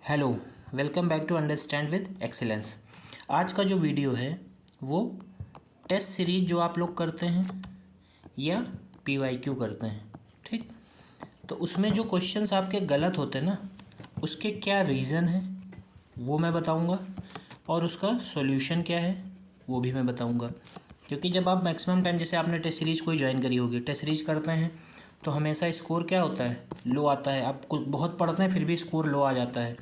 Hello, welcome back to understand with excellence. आज का जो वीडियो है वो टेस्ट सीरीज जो आप लोग करते हैं या पीवाईक्यू करते हैं, ठीक। तो उसमें जो क्वेश्चंस आपके गलत होते हैं ना, उसके क्या रीज़न है वो मैं बताऊंगा और उसका सॉल्यूशन क्या है वो भी मैं बताऊंगा। क्योंकि जब आप मैक्सिमम टाइम, जैसे आपने टेस्ट सीरीज कोई ज्वाइन करी होगी, टेस्ट सीरीज करते हैं तो हमेशा स्कोर क्या होता है, लो आता है। आप कुछ बहुत पढ़ते हैं फिर भी स्कोर लो आ जाता है।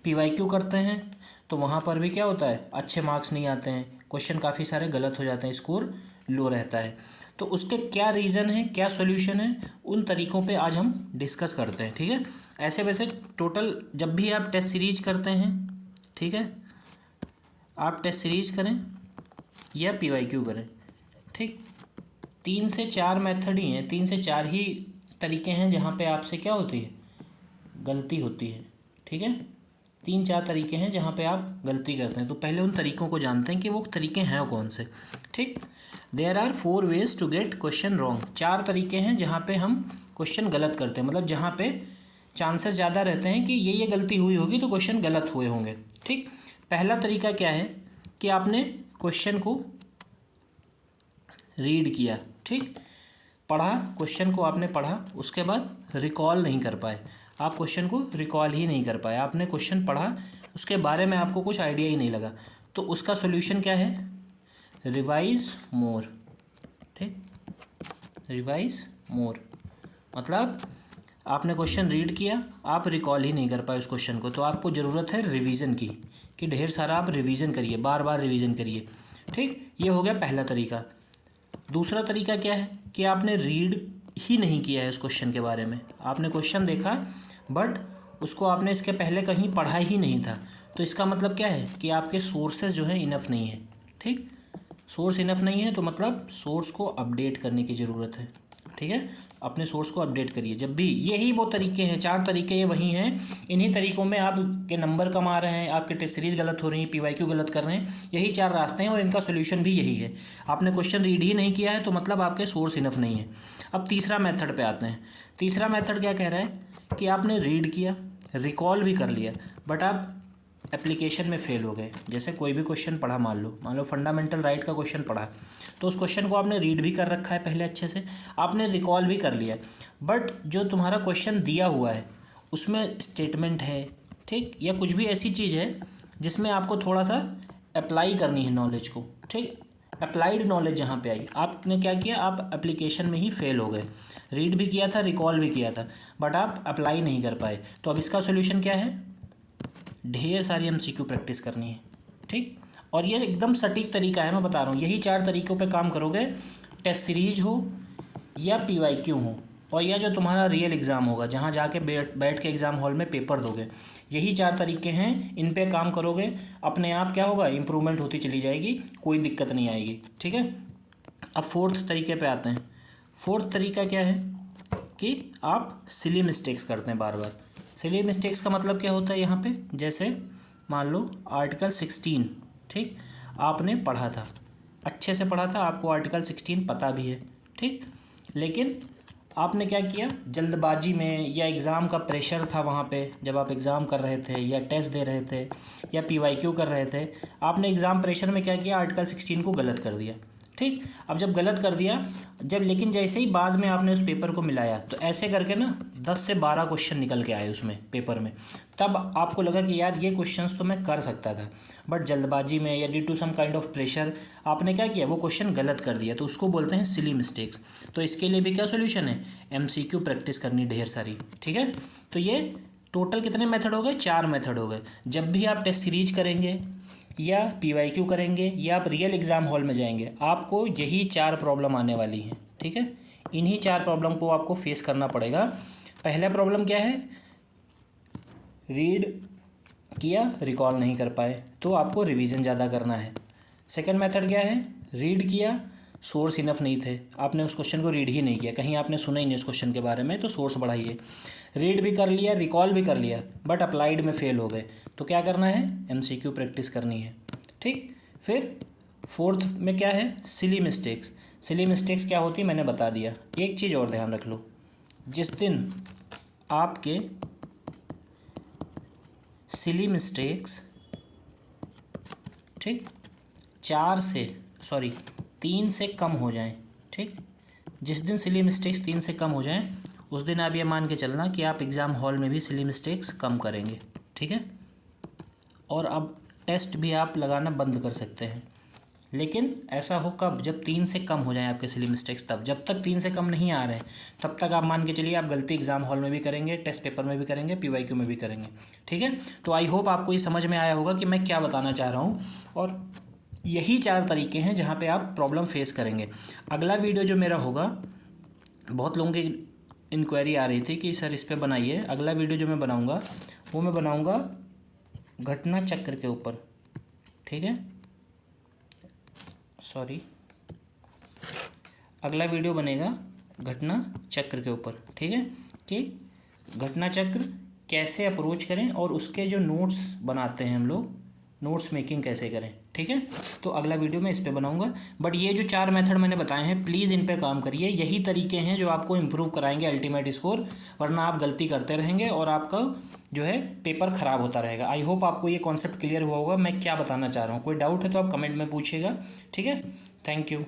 पीवाईक्यू करते हैं तो वहाँ पर भी क्या होता है, अच्छे मार्क्स नहीं आते हैं, क्वेश्चन काफ़ी सारे गलत हो जाते हैं, स्कोर लो रहता है। तो उसके क्या रीज़न है, क्या सॉल्यूशन है, उन तरीक़ों पे आज हम डिस्कस करते हैं, ठीक है। ऐसे वैसे टोटल जब भी आप टेस्ट सीरीज करते हैं, ठीक है, आप टेस्ट सीरीज करें या पीवाईक्यू करें, ठीक, 3 से 4 मेथड ही हैं, 3 से 4 ही तरीके हैं जहाँ पे आपसे क्या होती है, गलती होती है, ठीक है। 3-4 तरीके हैं जहाँ पे आप गलती करते हैं। तो पहले उन तरीक़ों को जानते हैं कि वो तरीके हैं कौन से, ठीक। There are 4 ways to get question wrong. 4 तरीके हैं जहाँ पे हम क्वेश्चन गलत करते हैं, मतलब जहाँ पे चांसेस ज़्यादा रहते हैं कि ये गलती हुई होगी तो क्वेश्चन गलत हुए होंगे, ठीक। पहला तरीका क्या है कि आपने क्वेश्चन को रीड किया, ठीक, पढ़ा, क्वेश्चन को आपने पढ़ा, उसके बाद रिकॉल नहीं कर पाए, आप क्वेश्चन को रिकॉल ही नहीं कर पाए। आपने क्वेश्चन पढ़ा, उसके बारे में आपको कुछ आइडिया ही नहीं लगा, तो उसका सॉल्यूशन क्या है, रिवाइज मोर, ठीक, रिवाइज मोर। मतलब आपने क्वेश्चन रीड किया, आप रिकॉल ही नहीं कर पाए उस क्वेश्चन को, तो आपको ज़रूरत है रिवीजन की, कि ढेर सारा आप रिवीजन करिए, बार बार रिवीजन करिए, ठीक। ये हो गया पहला तरीका। दूसरा तरीका क्या है कि आपने रीड ही नहीं किया है उस क्वेश्चन के बारे में, आपने क्वेश्चन देखा बट उसको आपने इसके पहले कहीं पढ़ा ही नहीं था, तो इसका मतलब क्या है कि आपके सोर्सेज जो है इनफ नहीं है, ठीक। सोर्स इनफ नहीं है तो मतलब सोर्स को अपडेट करने की ज़रूरत है, ठीक है। अपने सोर्स को अपडेट करिए जब भी। यही वो तरीके हैं, 4 तरीके ये वही हैं। इन्हीं तरीक़ों में आपके नंबर कम आ रहे हैं, आपके टेस्ट सीरीज गलत हो रही है, पीवाईक्यू गलत कर रहे हैं, यही 4 रास्ते हैं और इनका सोल्यूशन भी यही है। आपने क्वेश्चन रीड ही नहीं किया है तो मतलब आपके सोर्स इनफ नहीं है। अब तीसरा मेथड पे आते हैं। तीसरा मेथड क्या कह रहा है कि आपने रीड किया, रिकॉल भी कर लिया, बट आप एप्लीकेशन में फ़ेल हो गए। जैसे कोई भी क्वेश्चन पढ़ा, मान लो फंडामेंटल राइट का क्वेश्चन पढ़ा, तो उस क्वेश्चन को आपने रीड भी कर रखा है पहले अच्छे से, आपने रिकॉल भी कर लिया, बट जो तुम्हारा क्वेश्चन दिया हुआ है उसमें स्टेटमेंट है, ठीक, या कुछ भी ऐसी चीज़ है जिसमें आपको थोड़ा सा अप्लाई करनी है नॉलेज को, ठीक। अप्लाइड नॉलेज जहाँ पे आई, आपने क्या किया, आप एप्लीकेशन में ही फेल हो गए। रीड भी किया था, रिकॉल भी किया था, बट आप अप्लाई नहीं कर पाए। तो अब इसका सोल्यूशन क्या है, ढेर सारी एमसीक्यू प्रैक्टिस करनी है, ठीक। और ये एकदम सटीक तरीका है, मैं बता रहा हूँ, यही 4 तरीक़ों पे काम करोगे, टेस्ट सीरीज हो या पीवाईक्यू हो, और या जो तुम्हारा रियल एग्ज़ाम होगा जहाँ जाके बैठ के एग्ज़ाम हॉल में पेपर दोगे, यही 4 तरीके हैं। इन पे काम करोगे, अपने आप क्या होगा, इम्प्रूवमेंट होती चली जाएगी, कोई दिक्कत नहीं आएगी, ठीक है। अब फोर्थ तरीके पे आते हैं। फोर्थ तरीका क्या है कि आप सिली मिस्टेक्स करते हैं बार बार। सिली मिस्टेक्स का मतलब क्या होता है यहाँ पे, जैसे मान लो आर्टिकल 16, ठीक, आपने पढ़ा था, अच्छे से पढ़ा था, आपको आर्टिकल 16 पता भी है, ठीक, लेकिन आपने क्या किया, जल्दबाजी में, या एग्ज़ाम का प्रेशर था वहाँ पे जब आप एग्ज़ाम कर रहे थे या टेस्ट दे रहे थे या पीवाईक्यू कर रहे थे, आपने एग्ज़ाम प्रेशर में क्या किया, आर्टिकल 16 को गलत कर दिया, ठीक। अब जब गलत कर दिया, जब लेकिन जैसे ही बाद में आपने उस पेपर को मिलाया तो ऐसे करके ना 10 से 12 क्वेश्चन निकल के आए उसमें पेपर में, तब आपको लगा कि यार ये क्वेश्चंस तो मैं कर सकता था, बट जल्दबाजी में या due to some kind of pressure आपने क्या किया, वो क्वेश्चन गलत कर दिया, तो उसको बोलते हैं सिली मिस्टेक्स। तो इसके लिए भी क्या सोल्यूशन है, एमसीक्यू प्रैक्टिस करनी ढेर सारी, ठीक है। तो ये टोटल कितने मेथड हो गए, 4 मेथड हो गए। जब भी आप टेस्ट सीरीज करेंगे या पीवाईक्यू करेंगे या आप रियल एग्ज़ाम हॉल में जाएंगे, आपको यही 4 प्रॉब्लम आने वाली हैं, ठीक है। इन्हीं 4 प्रॉब्लम को आपको फेस करना पड़ेगा। पहला प्रॉब्लम क्या है, रीड किया, रिकॉल नहीं कर पाए, तो आपको रिवीजन ज़्यादा करना है। सेकंड मेथड क्या है, रीड किया, सोर्स इनफ नहीं थे, आपने उस क्वेश्चन को रीड ही नहीं किया, कहीं आपने सुना ही नहीं उस क्वेश्चन के बारे में, तो सोर्स बढ़ाइए। रीड भी कर लिया, रिकॉल भी कर लिया, बट अप्लाइड में फ़ेल हो गए, तो क्या करना है, एमसीक्यू प्रैक्टिस करनी है, ठीक। फिर फोर्थ में क्या है, सिली मिस्टेक्स। सिली मिस्टेक्स क्या होती है मैंने बता दिया। एक चीज़ और ध्यान रख लो, जिस दिन आपके सिली मिस्टेक्स, ठीक, 3 से कम हो जाएं, ठीक। जिस दिन सिली मिस्टेक्स 3 से कम हो जाएं उस दिन आप ये मान के चलना कि आप एग्ज़ाम हॉल में भी सिली मिस्टेक्स कम करेंगे, ठीक है। और अब टेस्ट भी आप लगाना बंद कर सकते हैं, लेकिन ऐसा हो कब, जब 3 से कम हो जाए आपके सिली मिस्टेक्स। तब जब तक 3 से कम नहीं आ रहे हैं तब तक आप मान के चलिए आप गलती एग्ज़ाम हॉल में भी करेंगे, टेस्ट पेपर में भी करेंगे, PYQ में भी करेंगे, ठीक है। तो आई होप आपको ये समझ में आया होगा कि मैं क्या बताना चाह रहा हूँ, और यही 4 तरीके हैं जहाँ पे आप प्रॉब्लम फेस करेंगे। अगला वीडियो जो मेरा होगा, बहुत लोगों की इंक्वायरी आ रही थी कि सर इस पर बनाइए, अगला वीडियो जो मैं बनाऊँगा वो मैं बनाऊँगा घटना चक्र के ऊपर, ठीक है। अगला वीडियो बनेगा घटना चक्र के ऊपर, ठीक है, कि घटना चक्र कैसे अप्रोच करें और उसके जो नोट्स बनाते हैं हम लोग, नोट्स मेकिंग कैसे करें, ठीक है। तो अगला वीडियो मैं इस पे बनाऊंगा। बट ये जो 4 मेथड मैंने बताए हैं, प्लीज़ इन पे काम करिए। यही तरीके हैं जो आपको इम्प्रूव कराएंगे अल्टीमेट स्कोर, वरना आप गलती करते रहेंगे और आपका जो है पेपर ख़राब होता रहेगा। आई होप आपको ये कॉन्सेप्ट क्लियर हुआ होगा मैं क्या बताना चाह रहा हूँ। कोई डाउट है तो आप कमेंट में पूछिएगा, ठीक है। Thank you.